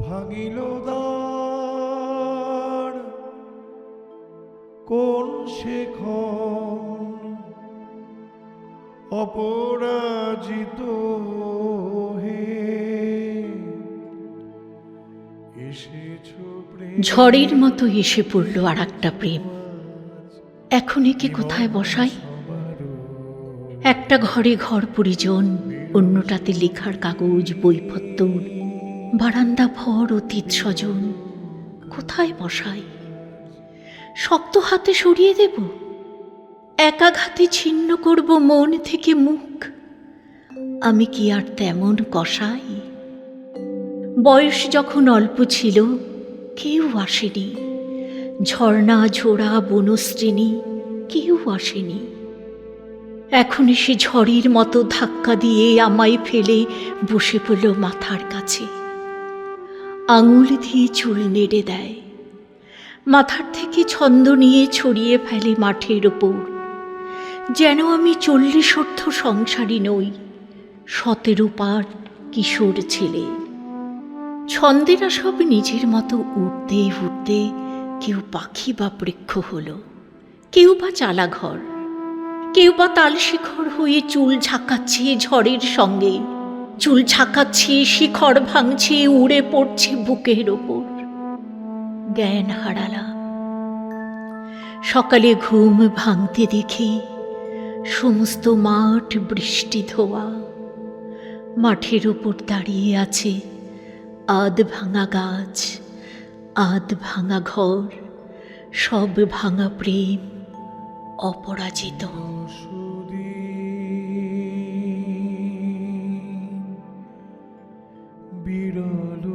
ভাঙিল দ্বার কোন শেখন অপরাজিত হে এসেছো ঝড়ের মতো এসে পড়ল আর একটা প্রেম। এখন একে কোথায় বসাই? একটা ঘরে ঘর পরিজন, অন্যটাতে লেখার কাগজ বইপত্তর, বারান্দা ভর অতীত স্বজন। কোথায় বসাই? শক্ত হাতে সরিয়ে দেব, একাঘাতে ছিন্ন করব মন থেকে মুখ। আমি কি আর তেমন কসাই? বয়স যখন অল্প ছিল কেউ আসেনি, ঝর্ণা ঝোড়া বনশ্রেণী কেউ আসেনি। এখন এসে ঝড়ের মতো ধাক্কা দিয়ে আমায় ফেলে বসে পড়ল মাথার কাছে। আঙুল দিয়ে চুল নেড়ে দেয়, মাথার থেকে ছন্দ নিয়ে ছড়িয়ে ফেলে মাঠের ওপর। যেন আমি 40 সংসারী নই, 17 পার কিশোর ছেলে। ছন্দেরা সব নিজের মতো উঠতে উঠতে কেউ পাখি বা বৃক্ষ হলো, কেউ বা চালা ঘর, কেউ বা তালশিখর হয়ে চুল ঝাঁকাচ্ছে ঝড়ের সঙ্গে, চুল ঝাঁকাচ্ছে, শিখর ভাঙছে, উড়ে পড়ছে বুকের ওপর। জ্ঞান হারালাম। সকালে ঘুম ভাঙতে দেখি সমস্ত মাঠ বৃষ্টি ধোয়া। মাঠের ওপর দাঁড়িয়ে আছে আধ ভাঙা গাছ, আধ ভাঙা ঘর, সব ভাঙা প্রেম অপরাজিত। বিরল